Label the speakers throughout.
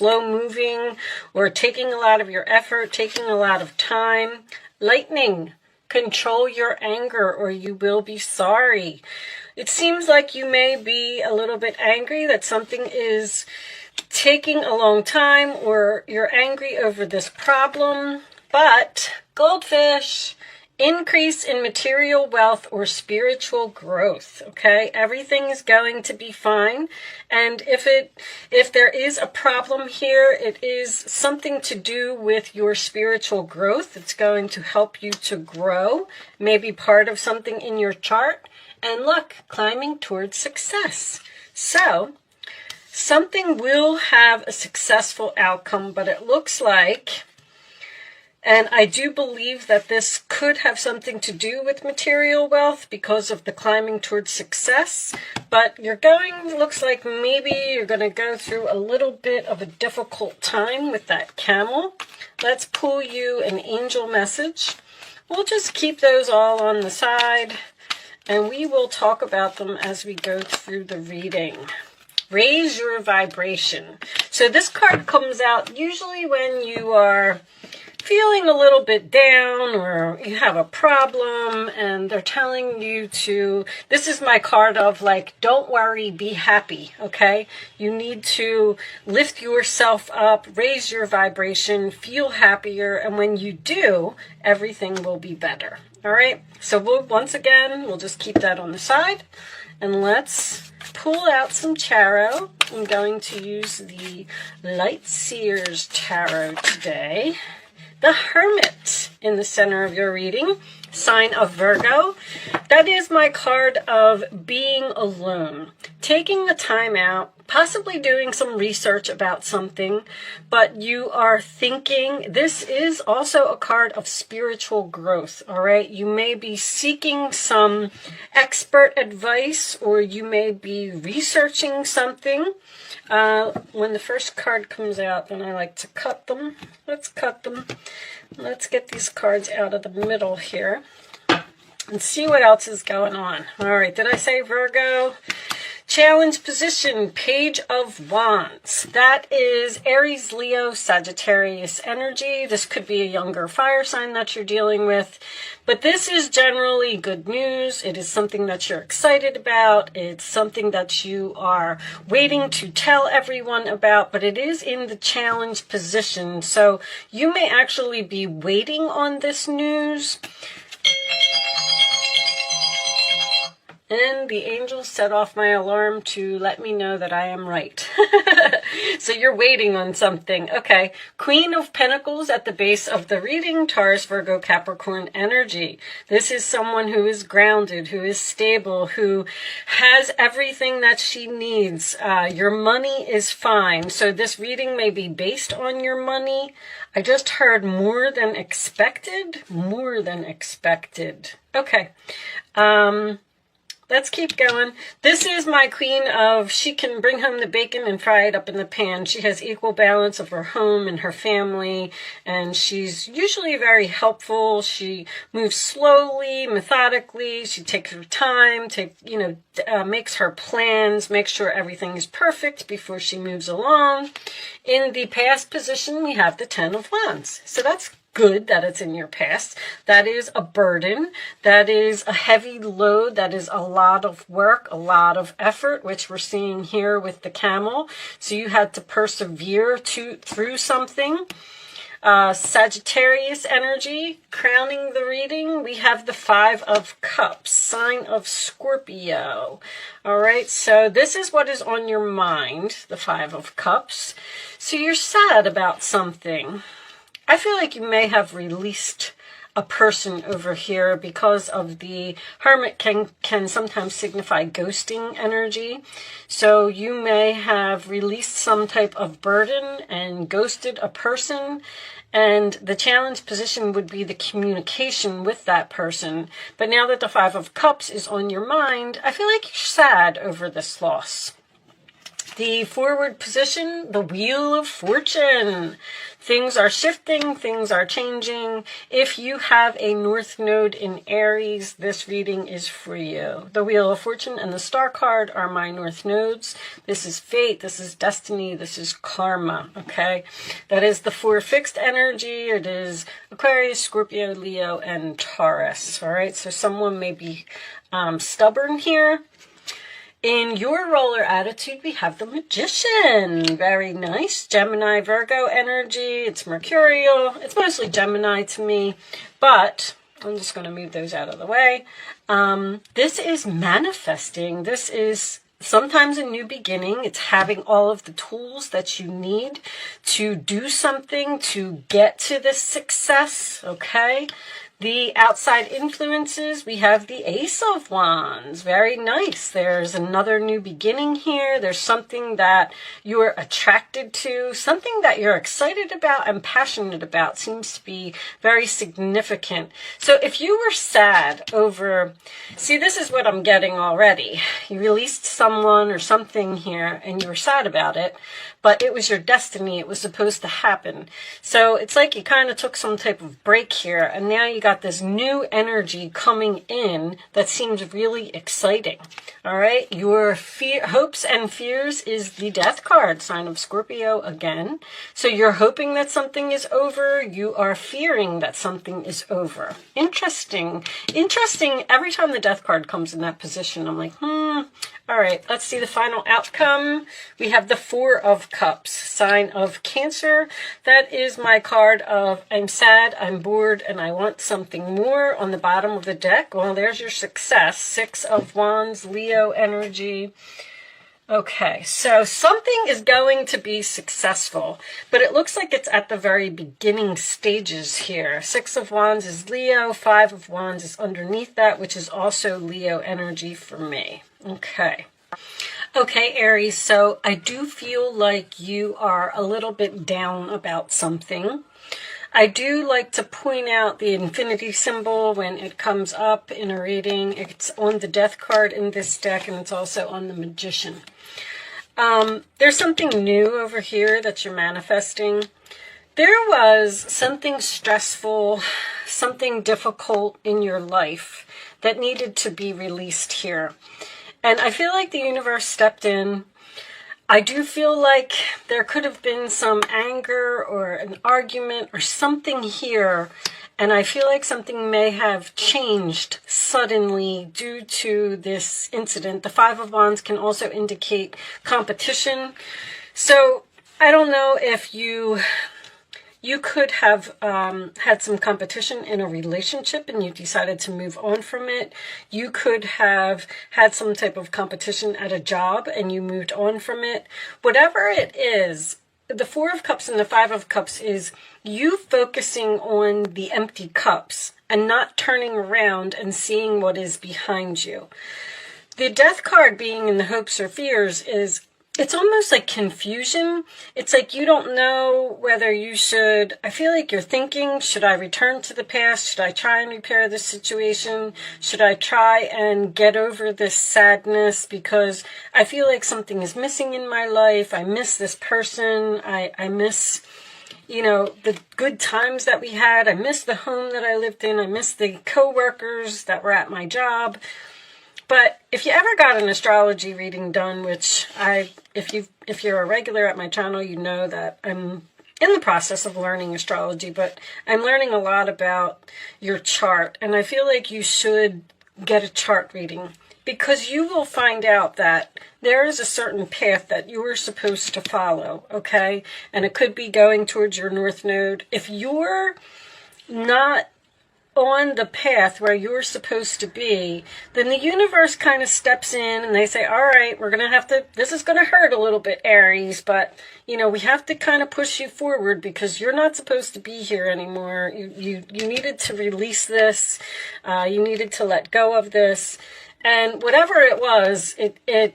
Speaker 1: slow moving or taking a lot of your effort, taking a lot of time. Lightning, control your anger or you will be sorry. It seems like you may be a little bit angry that something is taking a long time or you're angry over this problem. But goldfish, increase in material wealth or spiritual growth, okay? Everything is going to be fine. And if there is a problem here, it is something to do with your spiritual growth. It's going to help you to grow, maybe part of something in your chart. And look, climbing towards success. So something will have a successful outcome, but it looks like, and I do believe that this could have something to do with material wealth because of the climbing towards success. But looks like maybe you're going to go through a little bit of a difficult time with that camel. Let's pull you an angel message. We'll just keep those all on the side, and we will talk about them as we go through the reading. Raise your vibration. So this card comes out usually when you are feeling a little bit down or you have a problem and they're telling you to, this is my card of like, don't worry, be happy, okay? You need to lift yourself up, raise your vibration, feel happier, and when you do, everything will be better, all right? So we'll just keep that on the side, and let's pull out some tarot. I'm going to use the Light Seers Tarot today. The Hermit in the center of your reading, sign of Virgo. That is my card of being alone, taking a time out, possibly doing some research about something, but you are thinking. This is also a card of spiritual growth, all right? You may be seeking some expert advice or you may be researching something. When the first card comes out, then I like to cut them. Let's cut them. Let's get these cards out of the middle here and see what else is going on. All right, did I say Virgo? Challenge position, Page of Wands. That is Aries, Leo, Sagittarius energy. This could be a younger fire sign that you're dealing with, but this is generally good news. It is something that you're excited about. It's something that you are waiting to tell everyone about, but it is in the challenge position. So you may actually be waiting on this news. And the angels set off my alarm to let me know that I am right. So you're waiting on something. Okay. Queen of Pentacles at the base of the reading, Taurus, Virgo, Capricorn energy. This is someone who is grounded, who is stable, who has everything that she needs. Your money is fine. So this reading may be based on your money. I just heard more than expected. More than expected. Okay. Let's keep going. This is my queen of, she can bring home the bacon and fry it up in the pan. She has equal balance of her home and her family, and she's usually very helpful. She moves slowly, methodically. She takes her time, makes her plans, makes sure everything is perfect before she moves along. In the past position, we have the Ten of Wands. So that's good that it's in your past. That is a burden. That is a heavy load. That is a lot of work, a lot of effort, which we're seeing here with the camel. So you had to persevere through something. Sagittarius energy, crowning the reading, we have the Five of Cups, sign of Scorpio. All right, so this is what is on your mind, the Five of Cups. So you're sad about something. I feel like you may have released a person over here because of the Hermit can sometimes signify ghosting energy. So you may have released some type of burden and ghosted a person. And the challenge position would be the communication with that person. But now that the Five of Cups is on your mind, I feel like you're sad over this loss. The forward position, the Wheel of Fortune. Things are shifting, things are changing. If you have a North Node in Aries, this reading is for you. The Wheel of Fortune and the Star card are my North Nodes. This is fate, this is destiny, this is karma, okay? That is the 4 fixed energy. It is Aquarius, Scorpio, Leo, and Taurus, all right? So someone may be stubborn here. In your roller attitude, we have the Magician. Very nice. Gemini, Virgo energy. It's mercurial. It's mostly Gemini to me, but I'm just going to move those out of the way. This is manifesting. This is sometimes a new beginning. It's having all of the tools that you need to do something, to get to this success, okay? The outside influences, we have the Ace of Wands. Very nice. There's another new beginning here. There's something that you're attracted to, something that you're excited about and passionate about. Seems to be very significant. So if you were sad over, see, this is what I'm getting already. You released someone or something here and you were sad about it, but it was your destiny. It was supposed to happen. So it's like you kind of took some type of break here, and now you got this new energy coming in that seems really exciting. All right, your hopes and fears is the Death card, sign of Scorpio again. So you're hoping that something is over. You are fearing that something is over. Interesting. Interesting. Every time the Death card comes in that position, I'm like, All right, let's see the final outcome. We have the 4 of Cups, sign of Cancer. That is my card of I'm sad, I'm bored, and I want something more on the bottom of the deck. Well, there's your success. 6 of Wands, Leo energy. Okay, so something is going to be successful, but it looks like it's at the very beginning stages here. 6 of Wands is Leo, 5 of Wands is underneath that, which is also Leo energy for me. Okay. Okay, Aries, so I do feel like you are a little bit down about something. I do like to point out the infinity symbol when it comes up in a reading. It's on the Death card in this deck, and it's also on the Magician. There's something new over here that you're manifesting. There was something stressful, something difficult in your life that needed to be released here. And I feel like the universe stepped in. I do feel like there could have been some anger or an argument or something here. And I feel like something may have changed suddenly due to this incident. The 5 of Wands can also indicate competition. So I don't know if you could have had some competition in a relationship and you decided to move on from it. You could have had some type of competition at a job and you moved on from it. Whatever it is, the 4 of Cups and the 5 of Cups is you focusing on the empty cups and not turning around and seeing what is behind you. The Death card being in the hopes or fears is, it's almost like confusion. It's like you don't know whether you should, I feel like you're thinking, should I return to the past? Should I try and repair this situation? Should I try and get over this sadness? Because I feel like something is missing in my life. I miss this person. I miss, you know, the good times that we had. I miss the home that I lived in. I miss the coworkers that were at my job. But if you ever got an astrology reading done, which if you're a regular at my channel, you know that I'm in the process of learning astrology, but I'm learning a lot about your chart. And I feel like you should get a chart reading because you will find out that there is a certain path that you are supposed to follow, okay? And it could be going towards your North Node. If you're not on the path where you're supposed to be, then the universe kind of steps in and they say, all right, we're going to have to, this is going to hurt a little bit, Aries, but, you know, we have to kind of push you forward because you're not supposed to be here anymore. You needed to release this. You needed to let go of this. And whatever it was, it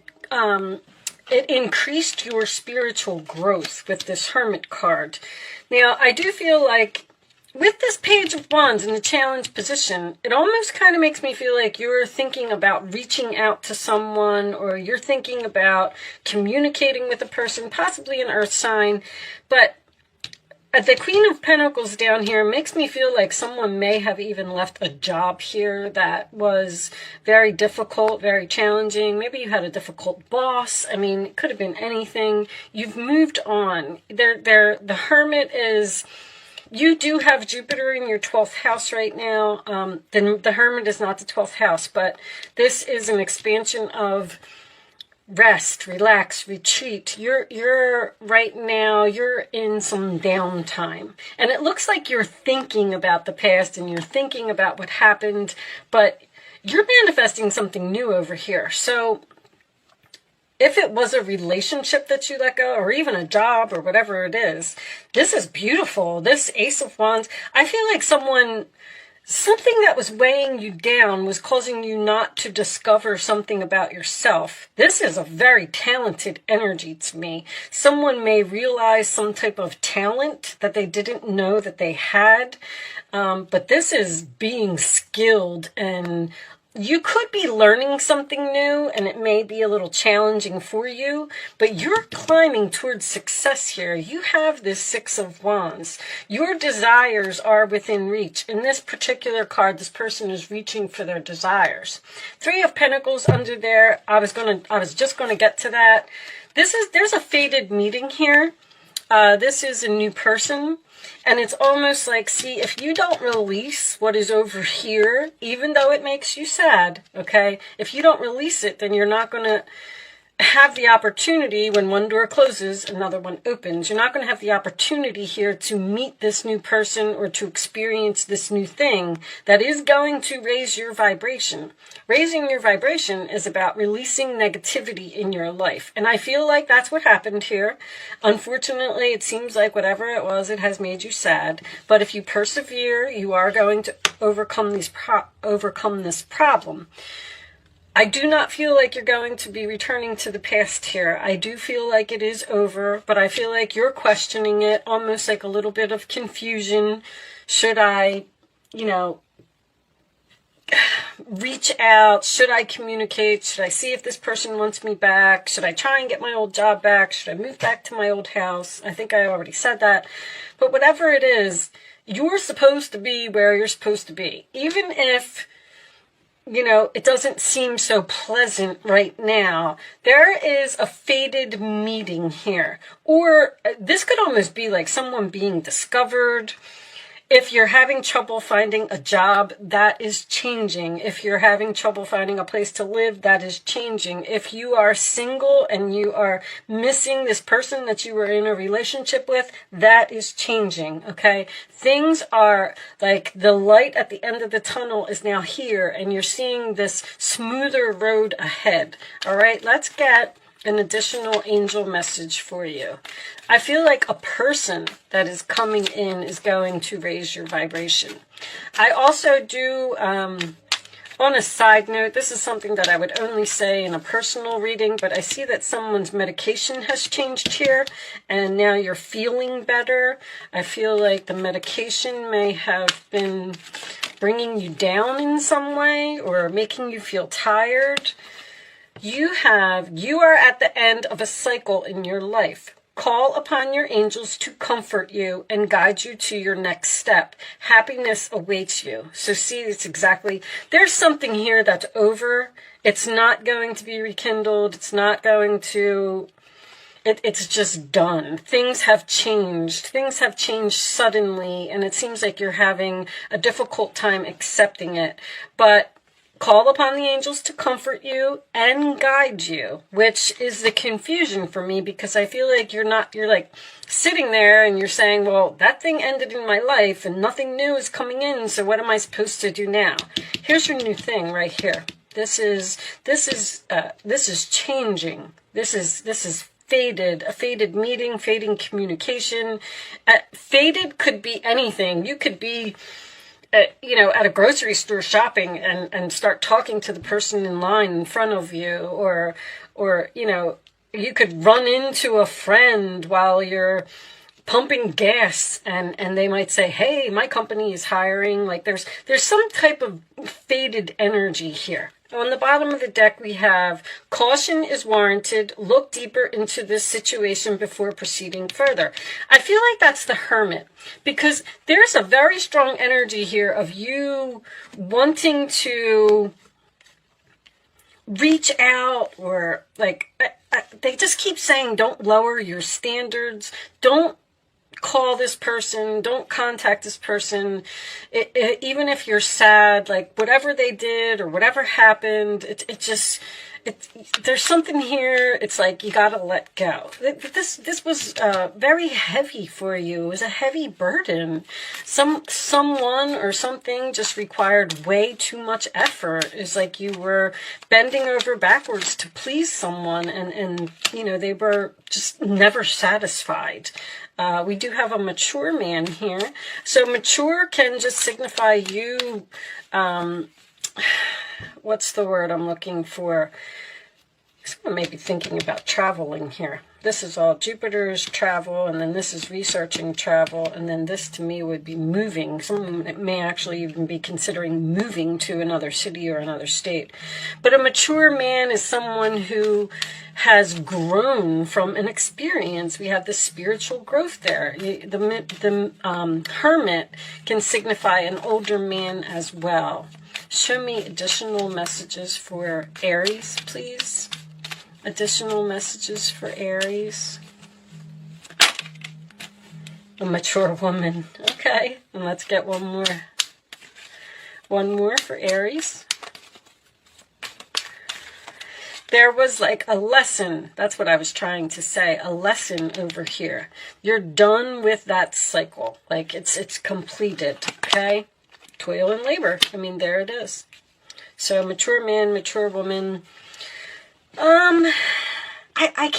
Speaker 1: increased your spiritual growth with this Hermit card. Now, I do feel like with this Page of Wands in the challenge position, it almost kind of makes me feel like you're thinking about reaching out to someone, or you're thinking about communicating with a person, possibly an earth sign. But the Queen of Pentacles down here makes me feel like someone may have even left a job here that was very difficult, very challenging. Maybe you had a difficult boss. I mean, it could have been anything. You've moved on. The Hermit is... You do have Jupiter in your 12th house right now. The Hermit is not the 12th house, but this is an expansion of rest, relax, retreat. You're right now, you're in some downtime. And it looks like you're thinking about the past and you're thinking about what happened, but you're manifesting something new over here. So if it was a relationship that you let go, or even a job, or whatever it is, this is beautiful. This Ace of Wands, I feel like something that was weighing you down was causing you not to discover something about yourself. This is a very talented energy to me. Someone may realize some type of talent that they didn't know that they had, but this is being skilled, and you could be learning something new, and it may be a little challenging for you, but you're climbing towards success here. You have this Six of Wands. Your desires are within reach. In this particular card, this person is reaching for their desires. Three of Pentacles under there. I was just gonna get to that. There's a fated meeting here. This is a new person. And it's almost like, see, if you don't release what is over here, even though it makes you sad, okay? If you don't release it, then you're not going to have the opportunity when one door closes, another one opens. You're not going to have the opportunity here to meet this new person or to experience this new thing that is going to raise your vibration. Raising your vibration is about releasing negativity in your life. And I feel like that's what happened here. Unfortunately, it seems like whatever it was, it has made you sad. But if you persevere, you are going to overcome this problem. I do not feel like you're going to be returning to the past here. I do feel like it is over, but I feel like you're questioning it, almost like a little bit of confusion. Should I, reach out? Should I communicate? Should I see if this person wants me back? Should I try and get my old job back? Should I move back to my old house? I think I already said that. But whatever it is, you're supposed to be where you're supposed to be. Even if it doesn't seem so pleasant right now, there is a fated meeting here. Or this could almost be like someone being discovered. If you're having trouble finding a job, that is changing. If you're having trouble finding a place to live, that is changing. If you are single and you are missing this person that you were in a relationship with, that is changing, okay? Things are like the light at the end of the tunnel is now here, and you're seeing this smoother road ahead, all right? Let's get an additional angel message for you. I feel like a person that is coming in is going to raise your vibration. I also do, on a side note, this is something that I would only say in a personal reading, but I see that someone's medication has changed here, and now you're feeling better. I feel like the medication may have been bringing you down in some way or making you feel tired. You are at the end of a cycle in your life. Call upon your angels to comfort you and guide you to your next step. Happiness awaits you. So see, it's exactly, there's something here that's over. It's not going to be rekindled. It's not going to, it's just done. Things have changed. Things have changed suddenly, and it seems like you're having a difficult time accepting it. But call upon the angels to comfort you and guide you, which is the confusion for me, because I feel like you're like sitting there and you're saying, well, that thing ended in my life and nothing new is coming in, so what am I supposed to do now? Here's your new thing right here. This is changing. This is fated, a fated meeting, fading communication. Faded could be anything. You could be at a grocery store shopping and start talking to the person in line in front of you, or you could run into a friend while you're pumping gas, and they might say, hey, my company is hiring. Like there's some type of faded energy here. On the bottom of the deck, we have caution is warranted. Look deeper into this situation before proceeding further. I feel like that's the Hermit, because there's a very strong energy here of you wanting to reach out, or like they just keep saying, don't lower your standards. Don't call this person, don't contact this person, even if you're sad, like whatever they did or whatever happened, there's something here. It's like you gotta let go. This was very heavy for you. It was a heavy burden. Someone or something just required way too much effort. It's like you were bending over backwards to please someone, and they were just never satisfied. We do have a mature man here. So mature can just signify you, what's the word I'm looking for? Someone may be thinking about traveling here. This is all Jupiter's travel, and then this is researching travel, and then this to me would be moving. Someone may actually even be considering moving to another city or another state. But a mature man is someone who has grown from an experience. We have the spiritual growth there. The Hermit can signify an older man as well. Show me additional messages for Aries, please. Additional messages for Aries. A mature woman. Okay, and let's get one more. One more for Aries. There was like a lesson. That's what I was trying to say. A lesson over here. You're done with that cycle. Like it's completed. Okay? Toil and labor. I mean, there it is. So mature man, mature woman. I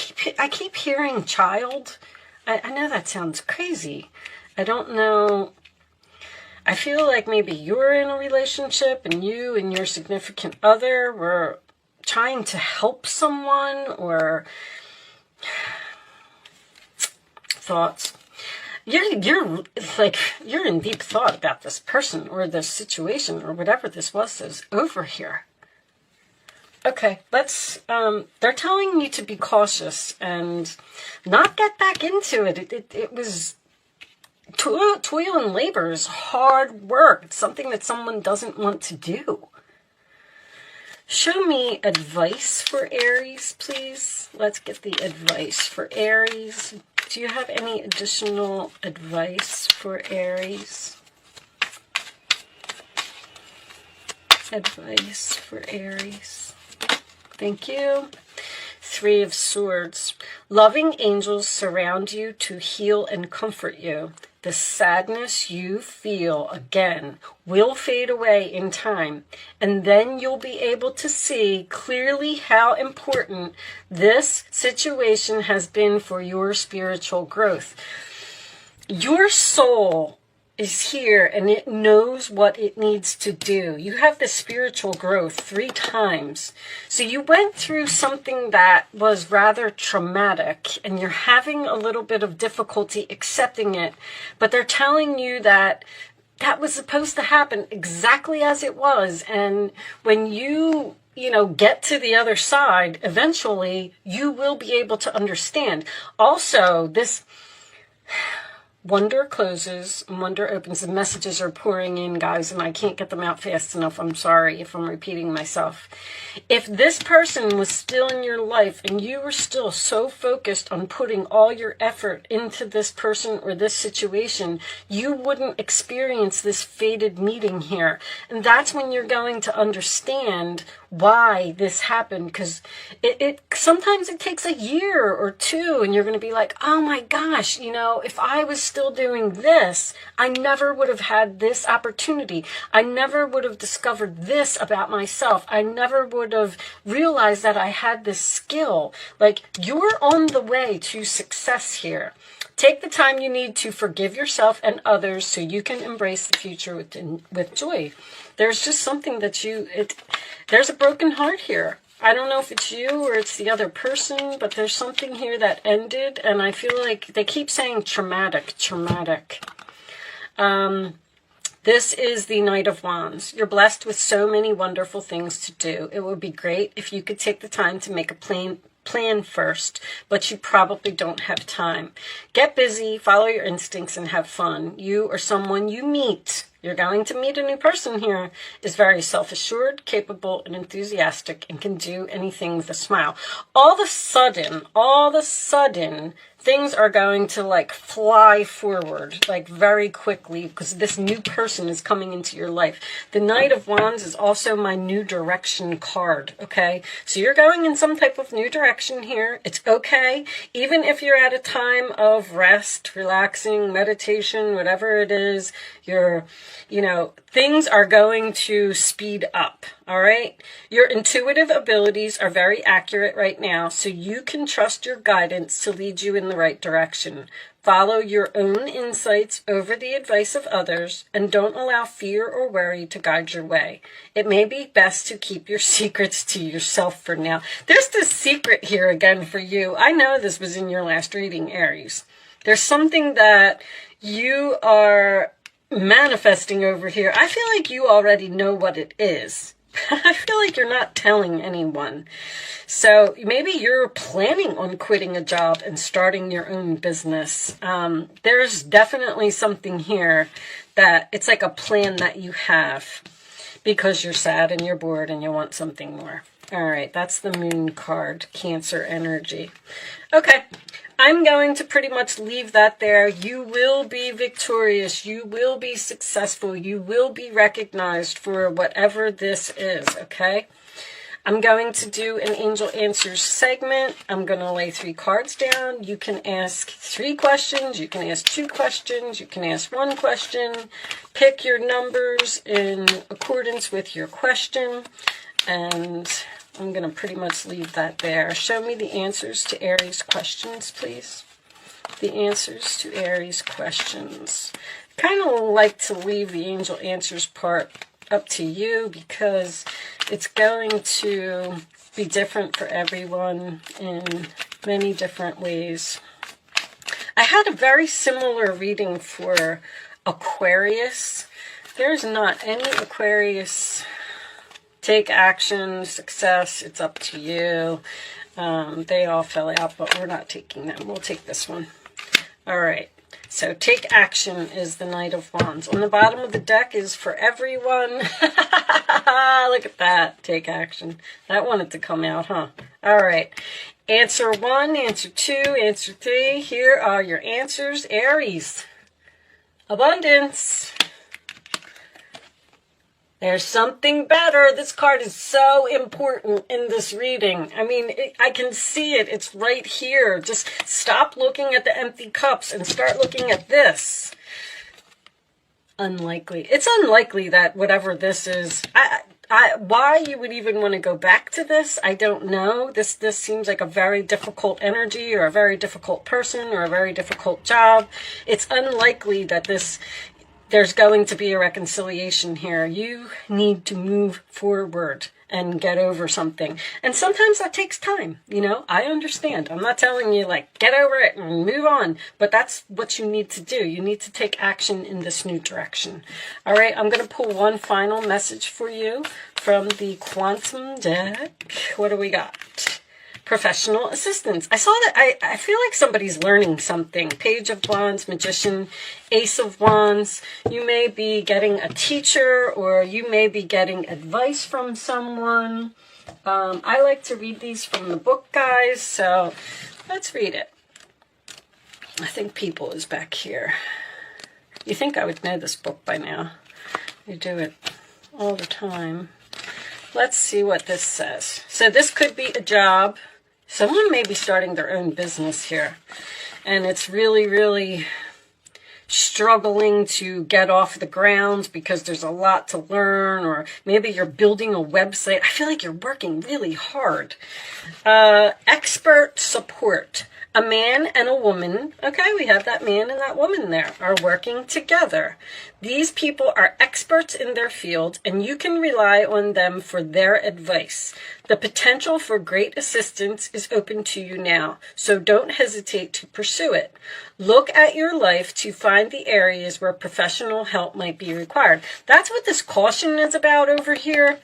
Speaker 1: keep hearing child. I know that sounds crazy. I don't know. I feel like maybe you're in a relationship and you and your significant other were trying to help someone, or thoughts. You're in deep thought about this person or this situation or whatever this was that's over here. Okay, let's, they're telling you to be cautious and not get back into it. It was toil and labor is hard work. It's something that someone doesn't want to do. Show me advice for Aries, please. Let's get the advice for Aries. Do you have any additional advice for Aries? Advice for Aries. Thank you. 3 of Swords. Loving angels surround you to heal and comfort you. The sadness you feel, again, will fade away in time, and then you'll be able to see clearly how important this situation has been for your spiritual growth. Your soul is here, and it knows what it needs to do. You have the spiritual growth 3 times. So you went through something that was rather traumatic, and you're having a little bit of difficulty accepting it, but they're telling you that that was supposed to happen exactly as it was, and when you get to the other side, eventually you will be able to understand. Also, this wonder closes, wonder opens. The messages are pouring in, guys, and I can't get them out fast enough. I'm sorry if I'm repeating myself. If this person was still in your life and you were still so focused on putting all your effort into this person or this situation, you wouldn't experience this fated meeting here. And that's when you're going to understand why this happened, because it sometimes it takes a year or 2, and you're going to be like, oh my gosh, if I was still doing this, I never would have had this opportunity. I never would have discovered this about myself. I never would have realized that I had this skill. Like, you're on the way to success here. Take the time you need to forgive yourself and others so you can embrace the future with joy. There's just something that there's a broken heart here. I don't know if it's you or it's the other person, but there's something here that ended, and I feel like they keep saying traumatic. This is the Knight of Wands. You're blessed with so many wonderful things to do. It would be great if you could take the time to make a plan first, but you probably don't have time. Get busy, follow your instincts, and have fun. You or someone you meet, you're going to meet a new person here, is very self-assured, capable, and enthusiastic, and can do anything with a smile. All of a sudden, things are going to like fly forward, like very quickly, because this new person is coming into your life. The Knight of Wands is also my new direction card, okay? So you're going in some type of new direction here. It's okay. Even if you're at a time of rest, relaxing, meditation, whatever it is, things are going to speed up, all right? Your intuitive abilities are very accurate right now, so you can trust your guidance to lead you in the right direction. Follow your own insights over the advice of others, and don't allow fear or worry to guide your way. It may be best to keep your secrets to yourself for now. There's this secret here again for you. I know this was in your last reading, Aries. There's something that you are manifesting over here. I feel like you already know what it is. I feel like you're not telling anyone. So maybe you're planning on quitting a job and starting your own business. There's definitely something here that it's like a plan that you have because you're sad and you're bored and you want something more. All right, that's the Moon card, Cancer energy. Okay, I'm going to pretty much leave that there. You will be victorious. You will be successful. You will be recognized for whatever this is, okay? I'm going to do an Angel Answers segment. I'm going to lay 3 cards down. You can ask 3 questions. You can ask 2 questions. You can ask 1 question. Pick your numbers in accordance with your question. And I'm going to pretty much leave that there. Show me the answers to Aries questions, please. The answers to Aries questions. Kind of like to leave the Angel Answers part up to you because it's going to be different for everyone in many different ways. I had a very similar reading for Aquarius. There's not any Aquarius. Take action, success, it's up to you. They all fell out, but we're not taking them. We'll take this one. All right. So take action is the Knight of Wands. On the bottom of the deck is for everyone. Look at that. Take action. That wanted to come out, huh? All right. Answer 1, answer 2, answer 3. Here are your answers. Aries. Abundance. There's something better. This card is so important in this reading. I mean, I can see it. It's right here. Just stop looking at the empty cups and start looking at this. Unlikely. It's unlikely that whatever this is, why you would even want to go back to this, I don't know. This seems like a very difficult energy or a very difficult person or a very difficult job. It's unlikely that there's going to be a reconciliation here. You need to move forward and get over something. And sometimes that takes time, I understand. I'm not telling you, get over it and move on. But that's what you need to do. You need to take action in this new direction. All right, I'm going to pull one final message for you from the Quantum deck. What do we got? Professional assistance. I saw that. I feel like somebody's learning something. Page of Wands, Magician, Ace of Wands. You may be getting a teacher or you may be getting advice from someone. I like to read these from the book, guys, so let's read it. I think People is back here. You think I would know this book by now. You do it all the time. Let's see what this says. So this could be a job. Someone may be starting their own business here, and it's really, really struggling to get off the ground because there's a lot to learn, or maybe you're building a website. I feel like you're working really hard. Expert support. A man and a woman, okay, we have that man and that woman there, are working together. These people are experts in their field, and you can rely on them for their advice. The potential for great assistance is open to you now, so don't hesitate to pursue it. Look at your life to find the areas where professional help might be required. That's what this caution is about over here.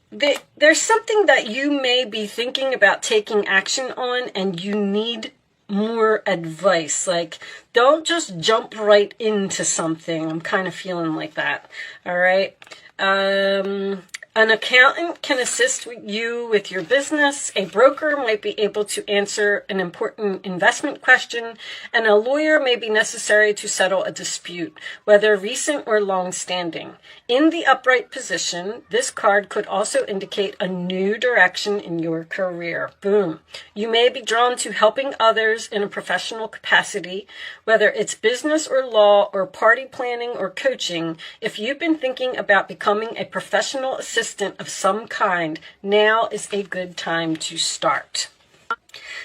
Speaker 1: There's something that you may be thinking about taking action on, and you need more advice. Like, don't just jump right into something. I'm kind of feeling like that. All right. An accountant can assist you with your business. A broker might be able to answer an important investment question, and a lawyer may be necessary to settle a dispute, whether recent or long-standing. In the upright position, this card could also indicate a new direction in your career. Boom. You may be drawn to helping others in a professional capacity, whether it's business or law or party planning or coaching. If you've been thinking about becoming a professional assistant of some kind, now is a good time to start.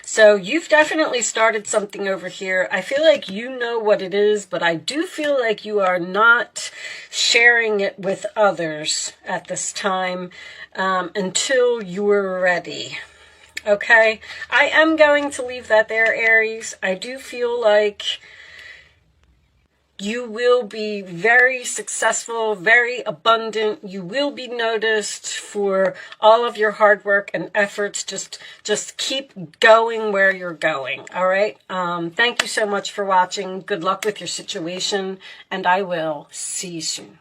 Speaker 1: So you've definitely started something over here. I feel like you know what it is, but I do feel like you are not sharing it with others at this time until you're ready. Okay? I am going to leave that there, Aries. I do feel like you will be very successful, very abundant. You will be noticed for all of your hard work and efforts. Just keep going where you're going. All right. Thank you so much for watching. Good luck with your situation, and I will see you soon.